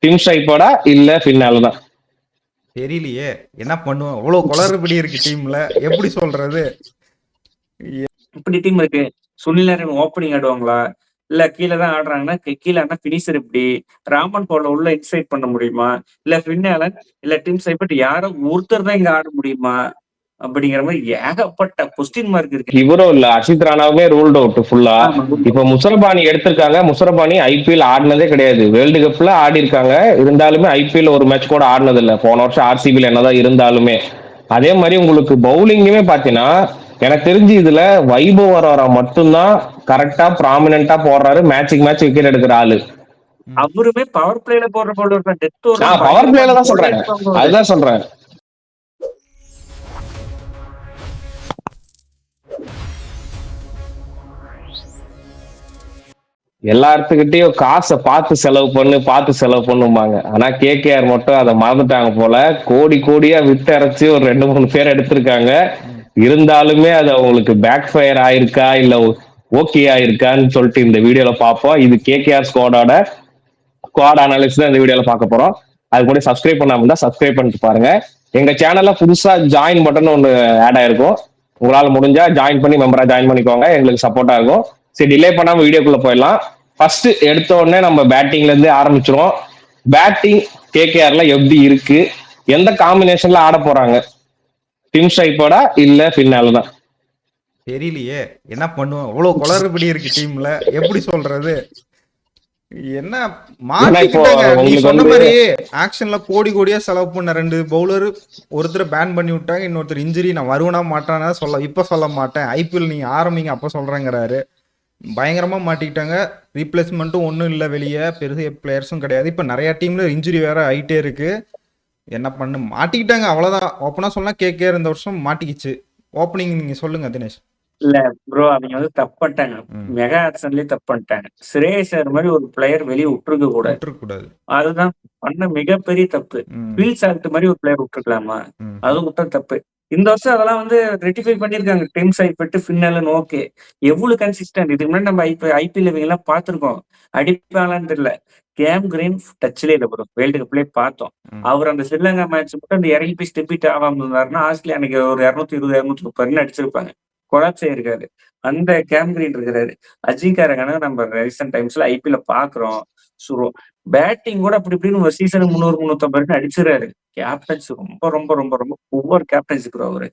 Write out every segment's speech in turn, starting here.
Dim ஸ்ட்ரைக்கோடா இல்ல ஃபின்னால தான். தெரியலையே என்ன பண்ணுவோம், இவ்வளவு குளறுபடி இருக்கு டீம்ல, எப்படி சொல்றது? இப்படி டீம் இருக்கு. சுனில் நாராயண் ஓப்பனிங் ஆடுவாங்களா? இல்ல கீழ தான் ஆடுறாங்கன்னா, கீழ ஆடுனா ஃபினிஷர் எப்படி? ராமன் பவுல உள்ள இன்சைட் பண்ண முடியுமா? இல்ல ஃபின் ஆலன், இல்ல டிம் சைபர்ட் யாரோ ஒருத்தர் தான் இங்க ஆட முடியுமா? அப்படிங்கிற மாரி ஏகப்பட்ட கொஸ்டின் மார்க் இருக்கு. இவரும் இல்ல, அர்ஷித் ராணாவுமே ரூல்ட் அவுட் ஃபுல்லா. ஆமா. இப்ப முசரபானி எடுத்திருக்காங்க. முசரபானி ஐபிஎல் ஆடினதே கிடையாது. வேர்ல்டு கப்ல ஆடி இருக்காங்க. இருந்தாலுமே ஐபிஎல் ஒரு மேட்ச் கூட ஆடினது இல்ல. போன வருஷம் ஆர்சிபில என்னதான் இருந்தாலுமே. அதே மாதிரி உங்களுக்கு பவுலிங்குமே பாத்தீங்கன்னா, எனக்கு தெரிஞ்சு இதுல வைபவ் வர மட்டும்தான் கரெக்டா ப்ராமினென்டா போடுறாரு. மேட்சுக்கு மேட்ச் விக்கெட் எடுக்கிற ஆளு. அவருமே பவர் பிளேல போடுற பவுலர் தான். டெத் ஓவர் நான் தான் பவர் பிளேல பயங்கரமான தான் போட்டே சொல்றேன். இருப்பாங்க அவரு. அதுதான் சொல்றேன். எல்லாத்துக்கிட்டையும் காசை பார்த்து செலவு பண்ணுவாங்க. ஆனா கேகேஆர் மட்டும் அதை மறந்துட்டாங்க போல. கோடி கோடியா விட்டு அரைச்சு ஒரு 2-3 பேர் எடுத்திருக்காங்க. இருந்தாலுமே அது அவங்களுக்கு பேக் ஃபயர் ஆயிருக்கா இல்ல ஓகே ஆயிருக்கான்னு சொல்லிட்டு இந்த வீடியோல பார்ப்போம். இது கேகேஆர் ஸ்குவாட் அனாலிசிஸ் தான் இந்த வீடியோல பார்க்க போறோம். அது கூட சப்ஸ்கிரைப் பண்ணாம இருந்தா சப்ஸ்கிரைப் பண்ணிட்டு பாருங்க. எங்க சேனல்ல புதுசா ஜாயின் பட்டன் ஒன்று ஆட் ஆயிருக்கும். உங்களால முடிஞ்சா ஜாயின் பண்ணி மெம்பரா ஜாயின் பண்ணிக்கோங்க. எங்களுக்கு சப்போர்ட்டா இருக்கும். சரி, டிலே பண்ணாம வீடியோக்குள்ள போயிடலாம். ஃபர்ஸ்ட் எடுத்த உடனே நம்ம பேட்டிங்ல இருந்து ஆரம்பிச்சிருவோம். பேட்டிங் கேகேஆர்ல எப்படி இருக்கு, எந்த காம்பினேஷன்ல ஆட போறாங்க? டிம் ஸ்ட்ரைக்கோடா இல்ல ஃபின்னால தான்? தெரியலையே என்ன பண்ணுவோம், இவ்வளவு குளறுபடி இருக்கு டீம்ல, எப்படி சொல்றது? என்ன மாட்டிக்கிட்டாங்க. நீ சொன்ன மாதிரி ஆக்ஷன்ல கோடி கோடியா செலவு பண்ண 2 பவுலர், ஒருத்தர் பேன் பண்ணி விட்டாங்க, இன்னொருத்தர் இன்ஜுரி. நான் வருவனா மாட்டானா இப்ப சொல்ல மாட்டேன், ஐபிஎல் நீங்க ஆரம்பிங்க அப்ப சொல்றேங்கிறாரு. பயங்கரமா மாட்டிக்கிட்டாங்க. ரீப்ளேஸ்மெண்ட்டும் ஒன்றும் இல்லை, வெளியே பெரிய பிளேயர்ஸும் கிடையாது. இப்போ நிறைய டீம்ல இன்ஜுரி வேற ஆயிட்டே இருக்கு. என்ன பண்ண மாட்டிக்கிட்டாங்க, அவ்வளவுதான். ஓப்பனா சொன்னா கேகேஆர் இந்த வருஷம் மாட்டிக்கிச்சு. ஓப்பனிங் நீங்க சொல்லுங்க தினேஷ். இல்ல ப்ரோ, அவங்க வந்து தப்பு பண்ணிட்டாங்க. மெகா ஆக்ஷன்லயே தப்பு பண்ணிட்டாங்க. ஸ்ரேயஸ் ஐயர் மாதிரி ஒரு பிளேயர் வெளியே விட்டுருக்க கூடாது. அதுதான் பண்ண மிகப்பெரிய தப்பு. வில் சால்ட் மாதிரி ஒரு பிளேயர் விட்டுருக்கலாமா? அதுவும் விட்ட தப்பு. இந்த வருஷம் அதெல்லாம் வந்து ரெட்டிஃபை பண்ணிருக்காங்க. Tim Seifert, Finn Allen okay. எவ்வளவு கன்சிஸ்டன்ட். இதுக்கு முன்னாடி நம்ம ஐபிஎல் இவங்க எல்லாம் பார்த்திருக்கோம். அடிப்பாங்களான்னு தெரியல. கேம் கிரீன் டச்லே இல்ல ப்ரோ. வேர்ல்டு கப்லயே பார்த்தோம். அவர் அந்த ஸ்ரீலங்கா மேட்ச் மட்டும் அந்த இறங்கி போய் ஸ்டெபிட் ஆகாம இருந்தாருன்னா ஆஸ்திரேலியா அன்னைக்கு ஒரு 220 230 ரன் அடிச்சிருப்பாங்க. கொலாப்ஸ் ஆயிருக்காரு. அந்த கேம் கிரீன் இருக்கிறாரு. அஜிங்கா ரஹானை நம்ம ரீசெண்ட் டைம்ஸ்ல ஐபிஎல் பாக்குறோம். பேட்டிங் கூட அப்படி இப்படின்னு ஒரு சீசனுக்கு 300 350 ரன் அடிச்சிடறாரு. கேப்டன்ஸ் ரொம்ப ரொம்ப ரொம்ப ரொம்ப ஒவ்வொரு கேப்டன்ஸ் இருக்கிறோம் அவரு.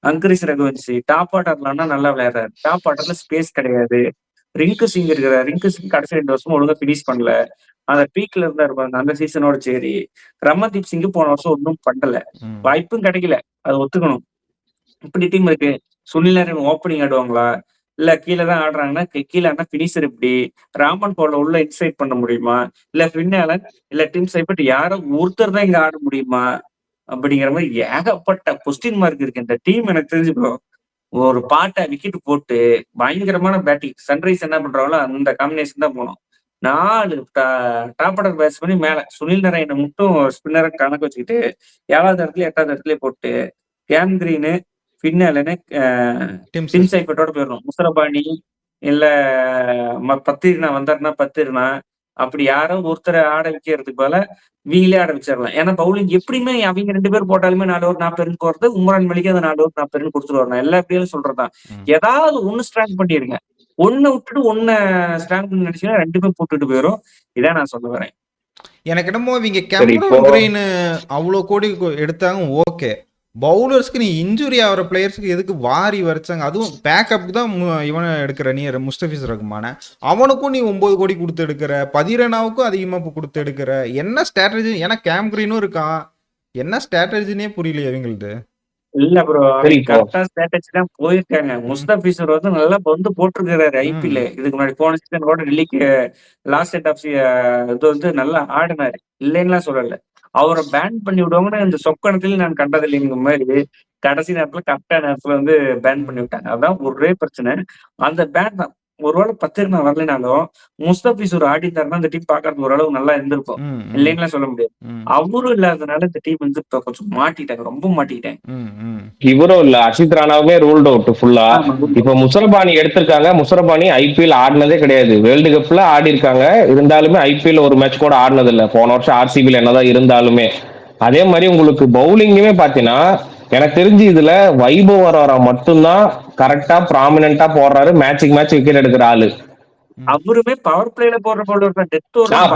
அங்கரிஷ் ரகுவன்சி டாப் ஆர்டர்லன்னா நல்லா விளையாடுறாரு. டாப் ஆர்டர்ல ஸ்பேஸ் கிடையாது. ரிங்கு சிங் இருக்கிறார். ரிங்கு சிங் கடைசி 2 வருஷம் ஒழுங்கா பினிஷ் பண்ணல. அந்த பீக்ல இருந்தா இருப்பாங்க அந்த சீசனோட. சரி, ரமன்தீப் சிங் போன வருஷம் ஒன்றும் பண்ணல. வாய்ப்பும் கிடைக்கல, அது ஒத்துக்கணும். இப்படி டீம் இருக்கு. சுனில் நாராயண் ஓப்பனிங் ஆடுவாங்களா? இல்ல கீழ தான் ஆடுறாங்கன்னா, கீழ ஆடுனா ஃபினிஷர் எப்படி? ராமன் பவுல உள்ள இன்சைட் பண்ண முடியுமா? இல்ல ஃபின் ஆலன், இல்ல டிம் சைபர்ட் யாரோ ஒருத்தர் தான் இங்க ஆட முடியுமா? அப்படிங்கிற மாதிரி ஏகப்பட்ட கொஸ்டின் மார்க் இருக்கு. இந்த டீம் எனக்கு தெரிஞ்சு ப்ரோ ஒரு பாட்டை விக்கெட் போட்டு பயங்கரமான பேட்டிங். சன்ரைஸ் என்ன பண்றாங்களோ அந்த காம்பினேஷன் தான் போனோம். 4 டாப் ஆர்டர் பேட்ஸ் பண்ணி மேல சுனில் நாராயண மட்டும் ஸ்பின்னரை கணக்கு வச்சுக்கிட்டு 7வது இடத்துல 8வது இடத்துல போட்டு கேம் கிரீனு, ஃபின் ஆலனு, டிம் சைபர்ட்டோட போயிடணும். முஸ்தரபாணி இல்ல பத்திரினா வந்தாருன்னா பத்திரினா அப்படி யாரோ ஒருத்தரை ஆட வைக்கிறதுக்கு போல வீங்களே ஆட வச்சிடலாம். ஏன்னா பவுலிங் எப்படியுமே அவங்க 2 பேர் போட்டாலுமே 4 ஓவர் 40 ரன் போறது. உம்ரான் மலிக் அந்த 4 ஓவர் 40 ரன் கொடுத்துருவாரு. நான் எல்லா எப்படியும் சொல்றதுதான். ஏதாவது ஒண்ணு ஸ்ட்ராங் பண்ணிருங்க. ஒண்ணு விட்டுட்டு ஒண்ணு ஸ்ட்ராங் பண்ணி நினைச்சீங்கன்னா 2 போட்டுட்டு போயிடும். இதான் நான் சொல்ல வரேன். எனக்கு என்னமோ இவங்க கேமரூன் கிரீன் அவ்வளோ கோடி எடுத்தாங்க, ஓகே. பவுலர்ஸ்க்கு நீ இன்ஜுரி ஆகிற பிளேயர்ஸ்க்கு எதுக்கு வாரி வரைச்சாங்க? அதுவும் பேக்கப் தான் இவனை எடுக்கிற நீ முஸ்தபிஸ் ரஹ்மான. அவனுக்கும் நீ 9 கோடி கொடுத்து எடுக்கிற, பதிரனாவுக்கும் அதிகமாக கொடுத்து எடுக்கிற. என்ன ஸ்ட்ராட்டஜி? ஏன்னா கேம் கிரீனும் இருக்கான். என்ன ஸ்ட்ராட்டஜினே புரியல இவங்களுது. இல்ல ப்ரோ, கரெக்டா ஸ்ட்ராட்டஜி தான் போயிருக்காங்க. முஸ்தபிசர் வந்து நல்லா வந்து போட்டிருக்கிறாரு ஐபிஎல். இதுக்கு முன்னாடி போன சீசன் கூட டெல்லிக்கு லாஸ்ட் செட் ஆஃப் இது வந்து நல்லா ஆடினாரு. இல்லைன்னா சொல்லல. அவரை பேன் பண்ணி விடுவாங்கன்னு இந்த சொக்கணத்துல நான் கண்டதில்லைங்க மாதிரி கடைசி நேரத்துல கரெக்டா நேரத்துல வந்து பேன் பண்ணி விட்டாங்க. அதான் ஒரே பிரச்சனை. அந்த பேன் தான் ஒருவேளை 10 நான் வரலைனாலும் முஸ்தபிசூர் ஆடி இருந்தாருன்னா இந்த டீம் பாக்குறதுக்கு ஓரளவு நல்லா இருந்திருக்கும். இல்லைன்னா சொல்ல முடியாது. அவரும் இல்லாதனால இந்த டீம் வந்து இப்ப கொஞ்சம் மாட்டிட்டாங்க, ரொம்ப மாட்டிக்கிட்டாங்க. இவரும் இல்ல, அர்ஷித் ராணாவுமே ரூல்ட் அவுட் ஃபுல்லா. இப்ப முசரபானி எடுத்திருக்காங்க. முசரபானி ஐபிஎல் ஆடினதே கிடையாது. வேர்ல்டு கப்ல ஆடி இருக்காங்க, இருந்தாலுமே ஐபிஎல் ஒரு மேட்ச் கூட ஆடினது இல்ல. போன வருஷம் ஆர்சிபில என்னதான் இருந்தாலுமே. அதே மாதிரி உங்களுக்கு பவுலிங்குமே பாத்தீங்கன்னா எனக்கு தெரிஞ்சு இதுல வைபவ் வர மட்டும்தான் கரெக்டா ப்ராமினென்டா போடுறாரு, மேட்சுக்கு மேட்ச் விக்கெட் எடுக்கிற ஆளு. அவருமே பவர் பிளேல போடுற பவுலர் தான்.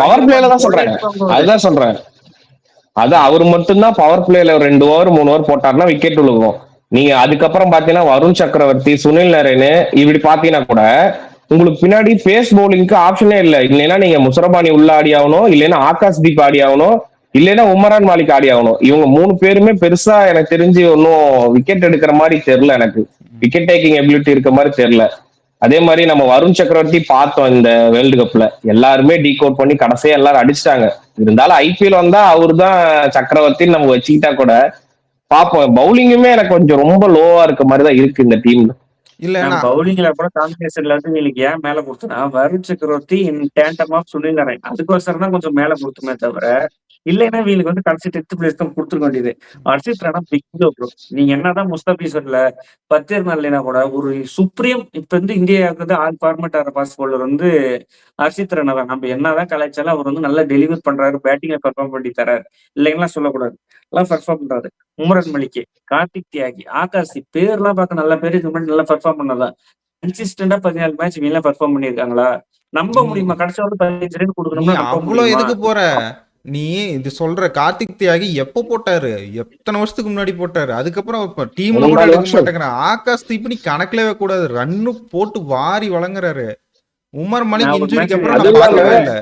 பவர் பிளேல தான் சொல்றேன், அதுதான் சொல்றேன். அது அவர் மட்டும்தான் பவர் பிளேல 2 ஓவர் 3 ஓவர் போட்டாருன்னா விக்கெட் விழுகும். நீங்க அதுக்கப்புறம் பாத்தீங்கன்னா வருண் சக்கரவர்த்தி, சுனில் நரேன் இப்படி பாத்தீங்கன்னா கூட உங்களுக்கு பின்னாடி பேஸ் பவுலிங்க்கு ஆப்ஷனே இல்லை. இல்லைன்னா நீங்க முசரபானி உள்ள ஆடி ஆகணும், இல்லைன்னா ஆகாஷ் தீப் ஆடி ஆகணும், இல்லைன்னா உமரான் மாலிக் ஆடி ஆகணும். இவங்க 3 பேருமே பெருசா எனக்கு தெரிஞ்சு ஒன்னும் விக்கெட் எடுக்கிற மாதிரி தெரியல. எனக்கு விக்கெட் டேக்கிங் எபிலிட்டி இருக்க மாதிரி தெரியல. அதே மாதிரி நம்ம வருண் சக்கரவர்த்தி பார்த்தோம் இந்த வேர்ல்டு கப்ல, எல்லாருமே டீ கோட் பண்ணி கடைசியா எல்லாரும் அடிச்சிட்டாங்க. இருந்தாலும் ஐபிஎல் வந்தா அவரு தான் சக்கரவர்த்தின்னு நம்ம வச்சுக்கிட்டா கூட பாப்போம். பவுலிங்குமே எனக்கு கொஞ்சம் ரொம்ப லோவா இருக்க மாதிரி தான் இருக்கு இந்த டீம்ல. இல்ல பவுலிங்ல கூட காம்பினேஷன்ல வந்து நீங்க ஏன் மேல கொடுத்தனா வருண் சக்கரவர்த்தி இன் டேண்டம் ஆஃப் சுனில் நரேன், அதுக்கோசரம் தான் கொஞ்சம் மேல கொடுத்துமே தவிர இல்லைன்னா வீலுக்கு வந்து கடைசி 10th பிளேஸ் தான் கொடுத்துருக்க வேண்டியது. Harshit Rana big bro. நீங்க என்னதான் முஸ்தபிசர்ல 10 இல்லைன்னா கூட ஒரு சுப்ரீம் இப்ப வந்து இந்தியாவுக்கு வந்து ஆல் ஃபார்மேட் ஆகிற பாஸ் பவுலர் வந்து ஹர்ஷித் ராணா தான். நம்ம என்னதான் கலாய்ச்சாலும் அவர் வந்து நல்லா டெலிவர் பண்றாரு, பேட்டிங்ல பெர்ஃபார்ம் பண்ணி தராரு, இல்லைங்களா சொல்லக்கூடாது, எல்லாம் பெர்ஃபார்ம் பண்றாரு. உமரன் மலிக், கார்த்திக் தியாகி, ஆகாஷ் பேர்லாம் பார்க்க நல்ல பேரு, இது மாதிரி நல்லா பெர்ஃபார்ம் பண்ணதான். கன்சிஸ்டன்டா 14 மேட்ச் வீலாம் பெர்ஃபார்ம் பண்ணிருக்காங்களா? நம்ப முடியுமா? கடைசி வந்து 15 ரன் கொடுக்கணும்னா அவ்வளவு எதுக்கு போற? நீ இது சொல்ற கார்த்திக் தியாகி எப்ப போட்டாரு? எத்தனை வருஷத்துக்கு முன்னாடி போட்டாரு? அதுக்கப்புறம் இப்ப டீம்ல கூட எடுக்க மாட்டேங்கிறான். ஆகாஷ் தீப் நீ கணக்கிலவே கூடாது, ரன்னு போட்டு வாரி வழங்குறாரு. உமர் மலிக் இன்ஜுரிக்கு அப்புறம் நான் பார்க்கவே இல்ல.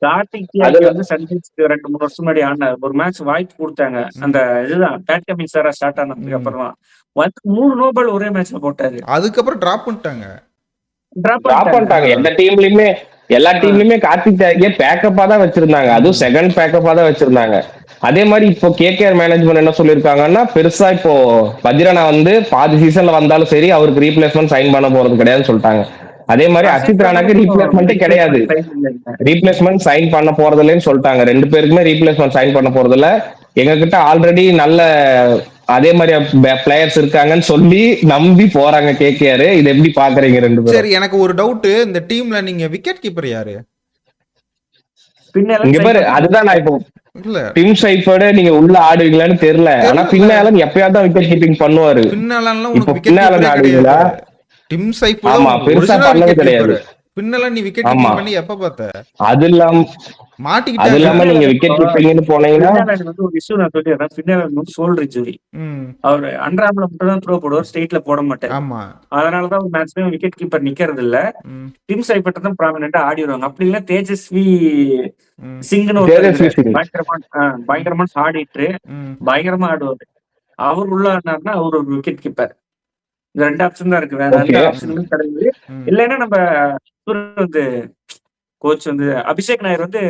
கார்த்திக் தியாகி வந்து சன்ரைஸ்க்கு 2-3 வருஷம் முன்னாடி ஆடினார். ஒரு மேட்ச் வாய்ப்பு கொடுத்தாங்க. அந்த இதுதான் பேட் கமிங் சாரா ஸ்டார்ட் ஆனதுக்கு அப்புறம் வந்து 3 நோ பால் ஒரே மேட்ச்ல போட்டாரு. அதுக்கப்புறம் டிராப் பண்ணிட்டாங்க. எல்லா டீம்லயுமே கார்த்திக் தியாகியே பேக்கப்பா தான் வச்சிருந்தாங்க. அதுவும் செகண்ட் பேக்கப்பா தான் வச்சிருந்தாங்க. அதே மாதிரி இப்போ கேகேஆர் மேனேஜ்மெண்ட் என்ன சொல்லிருக்காங்கன்னா, பெருசா இப்போ பத்ரனா வந்து பாதி சீசன்ல வந்தாலும் சரி அவருக்கு ரீப்ளேஸ்மெண்ட் சைன் பண்ண போறது கிடையாதுன்னு சொல்லிட்டாங்க. அதே மாதிரி அர்ஷித் ராணாக்கு ரீப்ளேஸ்மெண்ட்டே கிடையாது, ரீப்ளேஸ்மெண்ட் சைன் பண்ண போறது இல்லைன்னு சொல்லிட்டாங்க. 2 பேருக்குமே ரீப்ளேஸ்மெண்ட் சைன் பண்ண போறது இல்ல. எங்க கிட்ட ஆல்ரெடி நல்ல அதே மாதிரி பிளேயர்ஸ் இருக்காங்கன்னு சொல்லி நம்பி போறாங்க கேகேஆர். இது எப்படி பாக்குறீங்க 2 பேரும்? சரி, எனக்கு ஒரு டவுட். இந்த டீம்ல நீங்க விக்கெட் கீப்பர் யாரு? இங்க பாரு, அதுதான் நான் இப்போ டிம் சைஃபர்ட் நீங்க உள்ள ஆடுவீங்களான்னு தெரியல. ஆனா பின்னாலன் எப்பயாவது விக்கெட் கீப்பிங் பண்ணுவாரு. பின்னாலன்லாம் உங்களுக்கு விக்கெட் கீப்பர் ஆடுவீங்களா? டிம் சைஃபர்ட் ஆமா, பெருசா பண்ணது கிடையாது. பின்னல நீ விக்கெட் கீப்பிங் பண்ணி எப்ப பார்த்த? அது இல்லாம மாட்டிக்கிட்டாங்க. அது இல்லாம நீங்க விக்கெட் கீப்பிங்னு போனீங்கன்னா வந்து ஒரு இஷ்யூ நான் சொல்லிடுறேன். பின்னாலன் வந்து ஷோல்டர் இன்ஜுரி. அவர் அண்டர்ஆர்ம்ல மட்டும் தான் த்ரோ போடுவார், ஸ்ட்ரெயிட்ல போட மாட்டார். ஆமா, அதனாலதான் ஒரு மேட்ச்லயும் விக்கெட் கீப்பர் நிக்கிறது இல்ல. டிம் சைஃபர்ட் தான் ப்ராமினென்ட்டா ஆடிடுவாங்க. அப்படி இல்ல தேஜஸ்வி சிங்னு ஒரு பயங்கரமான ஆடிட்டு பயங்கரமா ஆடுவாரு. அவர் உள்ள ஆடினார்னா அவர் ஒரு விக்கெட் கீப்பர். இந்த 2 ஆப்ஷன் தான் இருக்கு, வேற எந்த ஆப்ஷனும் கிடையாது. இல்லைன்னா நம்ம வந்து கோச் வந்து அபிஷேக் நாயர் வந்து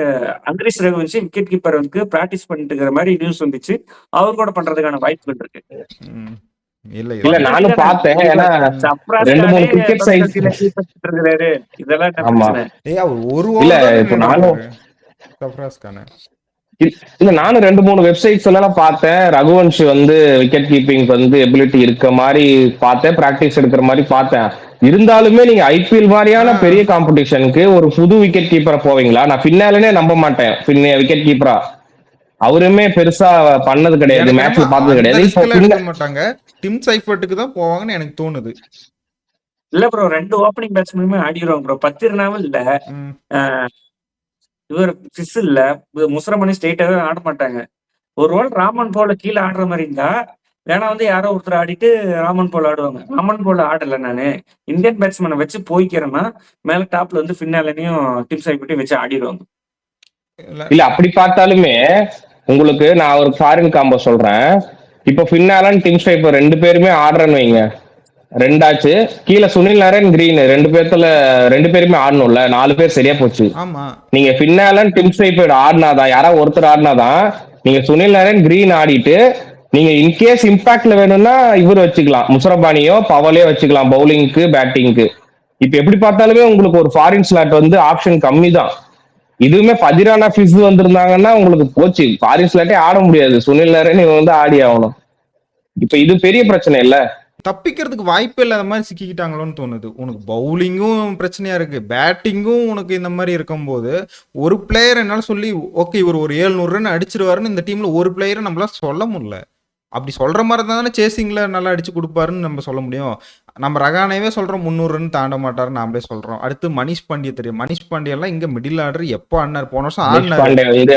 அங்கிரீஷ் ரகுவன்ஷி விக்கெட் கீப்பர் வந்து பிராக்டிஸ் பண்ணிட்டு இருக்கிற மாதிரி நியூஸ் வந்துச்சு. அவர் கூட பண்றதுக்கான வாய்ப்புகள் இருக்கு. இல்ல நானும் பார்த்தேன். ஏன்னா 2-3 கிரிக்கெட் சைஸ் இருக்காரு. இதெல்லாம் ஒரு இல்ல இப்ப நானும் இல்ல நானும் 2-3 வெப்சைட்ஸ் எல்லாம் பார்த்தேன். ரகுவன்ஷ் வந்து விக்கெட் கீப்பிங் வந்து எபிலிட்டி இருக்க மாதிரி பார்த்தேன், பிராக்டிஸ் எடுக்கிற மாதிரி பார்த்தேன். இருந்தாலுமே நீங்க ஐபிஎல் மாதிரியான பெரிய காம்படிஷனுக்கு ஒரு புது விக்கெட் கீப்பரை போவீங்களா? நான் பின்னாலே நம்ப மாட்டேன். விக்கெட் கீப்பரா அவருமே பெருசா பண்ணது கிடையாது, மேட்ச்ல பார்த்தது கிடையாது. மாட்டாங்க, டிம் சைஃபர்ட்டுக்கு தான் போவாங்கன்னு எனக்கு தோணுது. இல்ல ப்ரோ, 2 ஓப்பனிங் பேட்ஸ்மேனுமே ஆடிடுவாங்க ப்ரோ. 10 ரனாவும் இல்ல, இவர் பிஸ் இல்ல, முசரமணி ஸ்ட்ரெயிட்டாவே ஆட மாட்டாங்க. ஒருவேளை ராமன் போல கீழே ஆடுற மாதிரி இருந்தா வேணா வந்து யாரோ ஒருத்தர் ஆடிட்டு ராமன் போல ஆடுவாங்க. ராமன் போல ஆடல, நானு இந்தியன் பேட்ஸ்மேனை வச்சு போய்க்கிறேன்னா மேல டாப்ல வந்து பின்னாலையும் டிம் சைஃபர்ட்டையும் வச்சு ஆடிடுவாங்க. இல்ல அப்படி பார்த்தாலுமே உங்களுக்கு நான் ஒரு ஃபாரின் காம்போ சொல்றேன். இப்ப பின்னாலன் டிம் சைஃபர் 2 பேருமே ஆடுறேன்னு வைங்க, 2 ஆச்சு. கீழே சுனில் நரேன், கிரீன் 2 பேருமே ஆடணும்ல, 4 பேர் சரியா போச்சு. நீங்க பின்னாலன் டிம் சைஃபர்ட் ஆடினாதான், யாராவது ஒருத்தர் ஆடினாதான் நீங்க சுனில் நரேன் கிரீன் ஆடிட்டு நீங்க இன்கேஸ் இம்பாக்ட்ல வேணும்னா இவர் வச்சுக்கலாம், முசரபானியோ பவலையோ வச்சுக்கலாம் பவுலிங்க்கு பேட்டிங்க்கு. இப்ப எப்படி பார்த்தாலுமே உங்களுக்கு ஒரு ஃபாரின் ஸ்லாட் வந்து ஆப்ஷன் கம்மி தான். இதுவுமே பதிரானா ஃபிஸ் வந்திருந்தாங்கன்னா உங்களுக்கு போச்சு, ஃபாரின் ஸ்லாட்டே ஆட முடியாது. சுனில் நரேன் இவன் வந்து ஆடி ஆகணும். இப்ப இது பெரிய பிரச்சனை இல்ல. தப்பிக்கிறதுக்கு வாய்ப்பே இல்லாத மாதிரி சிக்கிக்கிட்டாங்களோன்னு தோணுது. உனக்கு பவுலிங்கும் பிரச்சனையா இருக்கு, பேட்டிங்கும் உனக்கு இந்த மாதிரி இருக்கும்போது ஒரு பிளேயர் என்னால சொல்லி ஓகே இவர் ஒரு 700 ரன் அடிச்சிருவாருன்னு இந்த டீம்ல ஒரு பிளேயரை நம்மளால சொல்ல முடியல. அப்படி சொல்ற மாதிரி தானே சேசிங்ல நல்லா அடிச்சு கொடுப்பாருன்னு நம்ம சொல்ல முடியும். நம்ம ரகானேவே சொல்றோம் 300 ரன் தாண்ட மாட்டாருன்னு நாமளே சொல்றோம். அடுத்து மணிஷ் பாண்டிய தெரியும். மணிஷ் பாண்டியா எல்லாம் இங்க மிடில் ஆர்டர் எப்போ ஆடினார், போன வருஷம் ஆடினாரு. வந்து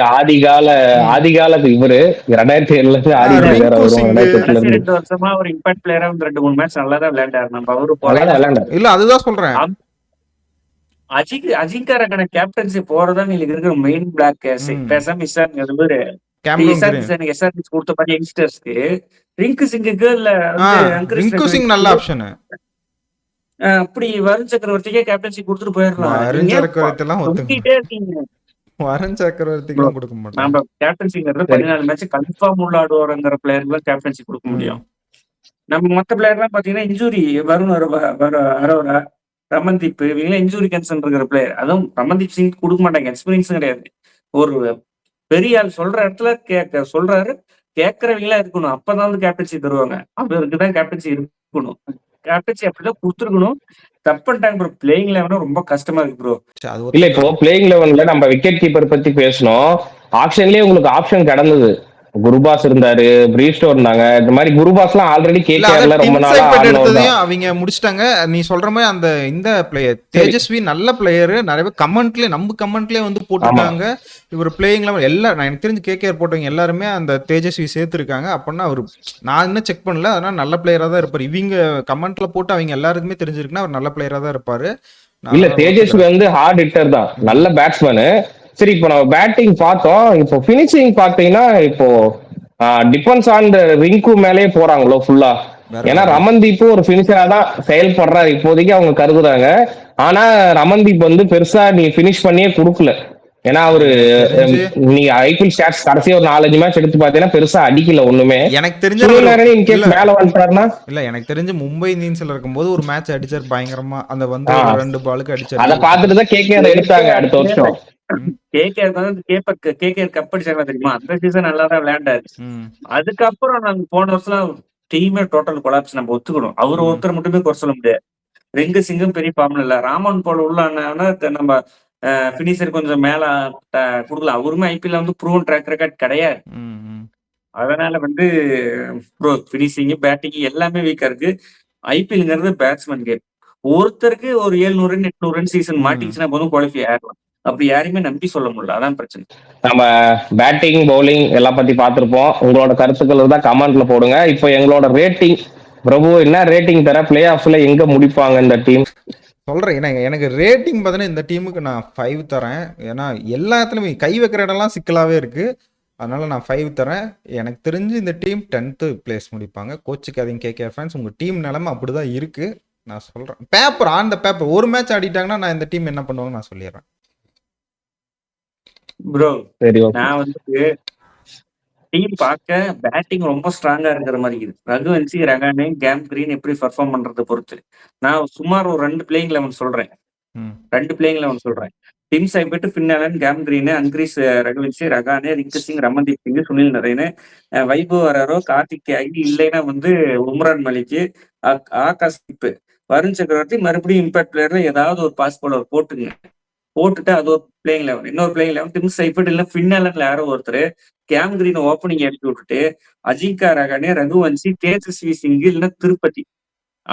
ஆதிகால இவரு 2007ல இருந்து ஆடி இருக்காரு. 2 வருஷமா ஒரு இம்பாக்ட் பிளேயரா 2-3 மேட்ச் நல்லா தான் விளையாண்டாரு. நம்ம அவரு இல்ல அதுதான் சொல்றேன். அஜிங்கா ரகானே கேப்டன்சி போறதான் நீங்க இருக்கிற மெயின் பிளாக் கேஸ். பேசாம எஸ்ஆர்எச் கொடுத்த மாதிரி யங்ஸ்டர்ஸ்க்கு ரிங்கு சிங்குக்கு இல்ல ரிங்கு சிங் நல்ல ஆப்ஷன். அப்படி வருண் சக்கரவர்த்திக்கே கேப்டன்சி கொடுத்துட்டு போயிடலாம். வருண் சக்கரவர்த்தி எல்லாம் வருண் சக்கரவர்த்திக்கு கொடுக்க மாட்டோம். நம்ம கேப்டன்சிங்கிறது 14 மேட்ச் கன்ஃபார்ம் உள்ள ஆடுவாருங்கிற பிளேயருக்கு கேப்டன்சி கொடுக்க முடியும். நம்ம மத்த பிளேயர் எல்லாம் பாத்தீங்கன்னா இன்ஜுரி வருண் அரோரா, ரமன்தீப் இவங்க இன்ஜுரி கேன்சல் இருக்கிற பிளேயர். அதுவும் ரமன்தீப் சிங் கொடுக்க மாட்டாங்க, எக்ஸ்பீரியன்ஸும் கிடையாது. ஒரு பெரிய ஆள் சொல்ற இடத்துல சொல்றாரு, கேட்கறவங்களா இருக்கணும். அப்பதான் வந்து கேப்டன்சி தருவாங்க. அவருக்குதான் கேப்டன்சி இருக்கணும். கேப்டன்சி அப்படிதான் கொடுத்துருக்கணும். தப்பு பண்ணிட்டாங்க ப்ரோ. பிளேயிங் லெவன் ரொம்ப கஷ்டமா இருக்கு ப்ரோ. இல்ல இப்போ பிளேயிங் லெவன்ல நம்ம விக்கெட் கீப்பர் பத்தி பேசணும். ஆப்ஷன்லயே உங்களுக்கு ஆப்ஷன் கிடந்தது. குருபாஸ் இருந்தாரு, பிரீஸ்டோ இருந்தாங்க. இந்த மாதிரி குருபாஸ் எல்லாம் ஆல்ரெடி கேகேஆர்ல ரொம்ப நாளா அவங்க முடிச்சிட்டாங்க. நீ சொல்ற மாதிரி அந்த இந்த பிளேயர் தேஜஸ்வி நல்ல பிளேயர். நிறைய பேர் கமெண்ட்லயே வந்து போட்டுட்டாங்க இவர் பிளேயிங் லெவல் எல்லாம். நான் எனக்கு தெரிஞ்சு கேகேஆர் போட்டவங்க எல்லாருமே அந்த தேஜஸ்வி சேர்த்துருக்காங்க. அப்படின்னா அவர் நான் இன்னும் செக் பண்ணல, அதனால நல்ல பிளேயரா தான் இருப்பாரு. இவங்க கமெண்ட்ல போட்டு அவங்க எல்லாருக்குமே தெரிஞ்சிருக்குன்னா அவர் நல்ல பிளேயரா தான் இருப்பாரு. இல்ல தேஜஸ்வி வந்து ஹார்ட் ஹிட்டர் தான், நல்ல பேட்ஸ்மேனு. சரி, இப்போ நம்ம பேட்டிங் பார்த்தோம். இப்போ பினிஷிங் பாத்தீங்கன்னா இப்போ டிபெண்ட்ஸ் ஆன் ரிங்கு மேலேயே போறாங்களோ ஃபுல்லா. ஏன்னா ரமன்தீப் ஒரு பினிஷரா தான் செயல்படுறாரு இப்போதைக்கு அவங்க கருதுறாங்க. ஆனா ரமன்தீப் வந்து பெருசா நீ பினிஷ் பண்ணியே கொடுக்கல. ஏன்னா அவரு நீங்க ஐபிஎல் ஸ்டாட்ஸ் கடைசி ஒரு 4-5 மேட்ச் எடுத்து பாத்தீங்கன்னா பெருசா அடிக்கல ஒண்ணுமே. எனக்கு தெரிஞ்ச மேல வந்துட்டாருன்னா இல்ல எனக்கு தெரிஞ்சு மும்பை இந்தியன்ஸ்ல இருக்கும்போது ஒரு மேட்ச் அடிச்சார் பயங்கரமா. அந்த வந்து 2 பாலுக்கு அடிச்சாரு. அதை பார்த்துட்டு தான் கேகேஆர் எடுத்தாங்க அடுத்த வருஷம். கேகேஆர் கப் அடிச்சாங்க தெரியுமா? அந்த சீசன் நல்லா தான் விளையாண்டாரு. அதுக்கப்புறம் நாங்க போன வருஷம் டீமே டோட்டல் கொலாப்ஸ். நம்ம ஒத்துக்கணும். அவர் ஒருத்தர் மட்டுமே குறை சொல்ல முடியாது. ரிங்கு சிங்கும் பெரிய ஃபார்ம்ல இல்ல. ராமன் போல உள்ள நம்ம பினிஷர் கொஞ்சம் மேல கொடுக்கலாம். அவருமே ஐபிஎல் வந்து ப்ரூவன் ட்ராக் ரெக்கார்ட் கிடையாது. அதனால வந்து ப்ரோ பினிஷிங் பேட்டிங் எல்லாமே வீக்கா இருக்கு. ஐபிஎல்ங்கிறது பேட்ஸ்மேன் கேம். ஒருத்தருக்கு ஒரு 700 ரன் 800 ரன் சீசன் மாட்டிச்சுன்னா போதும் குவாலிஃபை ஆகலாம். அப்படி யாரையுமே நம்பி சொல்ல முடியல. அதான் பிரச்சனை. நம்ம பேட்டிங் பவுலிங் எல்லாம் பத்தி பார்த்திருப்போம். உங்களோட கருத்துக்கள் தான் கமெண்ட்ல போடுங்க. இப்போ எங்களோட ரேட்டிங் பிரபு என்ன ரேட்டிங் தர, பிளே ஆஃப்ல எங்க முடிப்பாங்க இந்த டீம் சொல்றேன். எனக்கு ரேட்டிங் பார்த்தீங்கன்னா இந்த டீமுக்கு நான் 5 தரேன். ஏன்னா எல்லா இடத்துலையுமே கை வைக்கிற இடம்லாம் சிக்கலாவே இருக்கு. அதனால நான் 5 தரேன். எனக்கு தெரிஞ்சு இந்த டீம் 10th பிளேஸ் முடிப்பாங்க. கோச்சுக்காதீங்க கேகேஆர் ஃபேன்ஸ், உங்க டீம் நிலைமை அப்படிதான் இருக்கு. நான் சொல்றேன் பேப்பர் ஆன் த பேப்பர் ஒரு மேட்ச் ஆடிட்டாங்கன்னா நான் இந்த டீம் என்ன பண்ணுவாங்க நான் சொல்லிடுறேன் ப்ரோ. நான் வந்து டீம் பார்க்க பேட்டிங் ரொம்ப ஸ்ட்ராங்கா இருக்கிற மாதிரி இருக்குது. ரகுவன்சி, ரகானே, கேம் கிரீன் எப்படி பர்ஃபார்ம் பண்றதை பொறுத்து நான் சுமார் ஒரு 2 பிளேயிங் 11 சொல்றேன். 2 பிளேயிங் 11 சொல்றேன். Tim Seifert, Finn Allen, Cam Green, Angkrish Raghuvanshi, Rahane, Rinku Singh, Ramandeep Singh, Sunil Narine, Vaibhav Arora, Kartik Tyagi, இல்லைன்னா வந்து உம்ரான் மலிக், ஆகாஷ் தீப், வருண் சக்கரவர்த்தி. மறுபடியும் இம்பாக்ட் பிளேயர்ல ஏதாவது ஒரு பாஸ் பவுலர் போட்டுட்டு அது ஒரு பிளேயிங் 11. இன்னொரு பிளேயிங் 11 டிம் சைபெட் இல்ல ஃபின் ஆலன்ல யாரோ ஒருத்தர் கேம் கிரீன் ஓப்பனிங் எடுத்து விட்டுட்டு அஜிங்கா ரகானே, ரகுவன்சி, தேஜஸ்வி சிங் இல்லைன்னா திருப்பதி,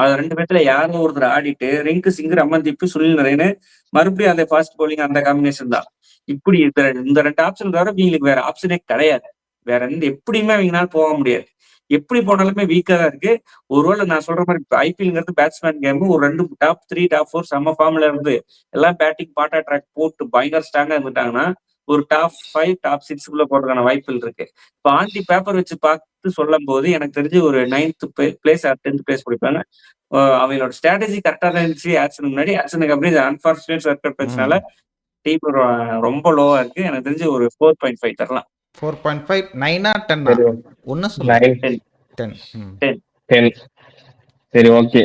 அது 2 பேர்த்துல யாரோ ஒருத்தர் ஆடிட்டு ரிங்கு சிங், ரமன்தீப், சுனில் நரேன் மறுபடியும் அந்த ஃபாஸ்ட் பவுலிங் அந்த காம்பினேஷன் தான். இப்படி இந்த 2 ஆப்ஷன் தவிர இவங்களுக்கு வேற ஆப்ஷனே கிடையாது. வேற எப்படியுமே அவங்களால போக முடியாது. எப்படி போனாலுமே வீக்கா தான் இருக்கு. ஒருவேளை நான் சொல்ற மாதிரி ஐபிஎல்ங்கிறது பேட்ஸ்மேன் கேம். ஒரு 2 டாப் 3 டாப் 4 செம்ம ஃபார்ம்ல இருந்து எல்லாம் பேட்டிங் பாட்டா ட்ராக் போட்டு பயங்கர ஸ்ட்ராங்கா இருந்துட்டாங்கன்னா ஒரு டாப் 5 டாப் 6 போறதுக்கான வாய்ப்புகள் இருக்கு. இப்போ ஆண்டி பேப்பர் வச்சு பார்த்து சொல்லும் போது எனக்கு தெரிஞ்சு ஒரு 9th பிளேஸ் 10th பிளேஸ் பிடிப்பாங்க. அவங்களோட ஸ்ட்ராட்டஜி கரெக்டா தான் இருந்துச்சு. ஆக்ஷனுக்கு முன்னாடி ஆக்ஷனுக்கு அப்படி அன்பார்ச்சுனேட் சர்க்கிள் பிரச்சனால டீம் ரொம்ப லோவா இருக்கு. எனக்கு தெரிஞ்சு ஒரு 4.5 தரலாம். 4.5 9 10 ஒன்னு சொல்லுங்க 10. சரி, ஓகே.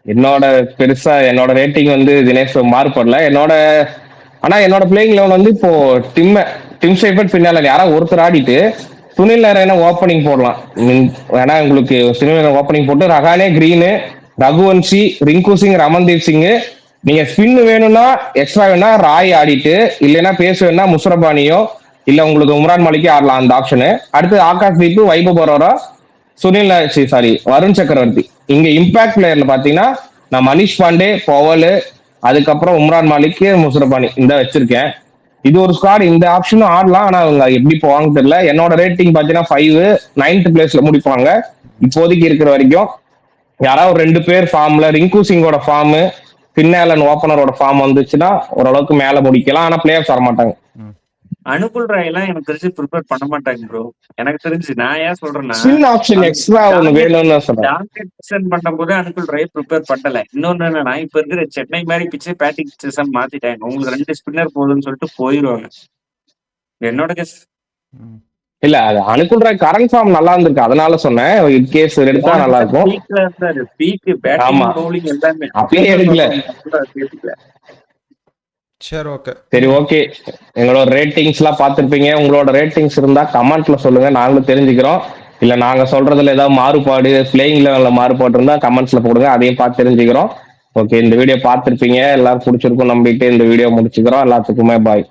என்னோட பெருசா என்னோட ரேட்டிங் வந்து தினேஷ் மாறுபடல. என்னோட பிளேயிங் லெவல் வந்து இப்போ டிம் ஷேஃபர்ட் பின்னால யாராவது ஒருத்தர் ஆடிட்டு சுனில் நாராயண ஓப்பனிங் போடலாம். வேணா உங்களுக்கு சுனில் நாராயண ஓப்பனிங் போட்டு ரஹானே, கிரீனு, ரகுவன்ஷி, ரிங்கு சிங், ரமன்தீப் சிங், நீங்க ஸ்பின் வேணும்னா எக்ஸ்ட்ரா வேணா ராய் ஆடிட்டு, இல்லைன்னா பேச வேணா முஸ்ரபானியோ இல்ல உங்களுக்கு உம்ரான் மாலிக்கே ஆடலாம் அந்த ஆப்ஷனு. அடுத்து ஆகாஷ் தீப், வைபவ் பரோரா, வருண் சக்கரவர்த்தி. இங்க இம்பாக்ட் பிளேயர்ல பாத்தீங்கன்னா நான் மனிஷ் பாண்டே, பவல், அதுக்கப்புறம் உம்ரான் மாலிக், முஸ்ரபானி இந்த வச்சிருக்கேன். இது ஒரு ஸ்குவாட், இந்த ஆப்ஷனும் ஆடலாம். ஆனா அவங்க எப்படி போவாங்க தெரியல. என்னோட ரேட்டிங் பாத்தீங்கன்னா 5, 9th பிளேஸ்ல முடிப்பாங்க இப்போதைக்கு இருக்கிற வரைக்கும். யாராவது ஒரு 2 பேர் ஃபார்ம்ல, ரிங்கு சிங்கோட ஃபார்ம், பின்னாலன் ஓப்பனரோட ஃபார்ம் வந்துச்சுன்னா ஓரளவுக்கு மேல முடிக்கலாம். ஆனா பிளேயர்ஸ் வர மாட்டாங்க. அனுகுல் ராய் எல்லாம் எனக்கு தெரிஞ்சு ப்ரிப்பேர் பண்ண மாட்டாங்க ப்ரோ. எனக்கு தெரிஞ்சு நான் ஏன் சொல்றேன்னா ஆப்ஷன் எக்ஸ்ட்ரா ஒன்னு வேணும்னு சொல்றேன். பண்ணும்போது அனுகுல் ராய் ப்ரிப்பேர் பண்ணல. இன்னொன்னு என்னன்னா இப்ப இருக்கிற சென்னை மாதிரி பிச்சு பேட்டிங் சிஸ்டம் மாத்திட்டாங்க. உங்களுக்கு 2 ஸ்பின்னர் போதுன்னு சொல்லிட்டு போயிருவாங்க. என்னோட கெஸ். இல்ல அது அனுகுல் ராய் கரண்ட் ஃபார்ம் நல்லா இருந்திருக்கு, அதனால சொன்னேன். இன் கேஸ் எடுத்தா நல்லா இருக்கும். ஆமா, அப்படியே எடுக்கல. சரி, ஓகே. சரி, ஓகே. எங்களோட ரேட்டிங்ஸ் எல்லாம் பார்த்திருப்பீங்க. உங்களோட ரேட்டிங்ஸ் இருந்தா கமெண்ட்ல சொல்லுங்க, நாங்களும் தெரிஞ்சுக்கிறோம். இல்ல நாங்க சொல்றதுல ஏதாவது மாறுபாடு, பிளேயிங் லெவல்ல மாறுபாடு இருந்தா கமெண்ட்ஸ்ல போடுங்க, அதையும் பார்த்து தெரிஞ்சுக்கிறோம். ஓகே, இந்த வீடியோ பார்த்திருப்பீங்க, எல்லாரும் பிடிச்சிருக்கும் நம்பிட்டு இந்த வீடியோ முடிச்சுக்கிறோம். எல்லாத்துக்குமே பாய்.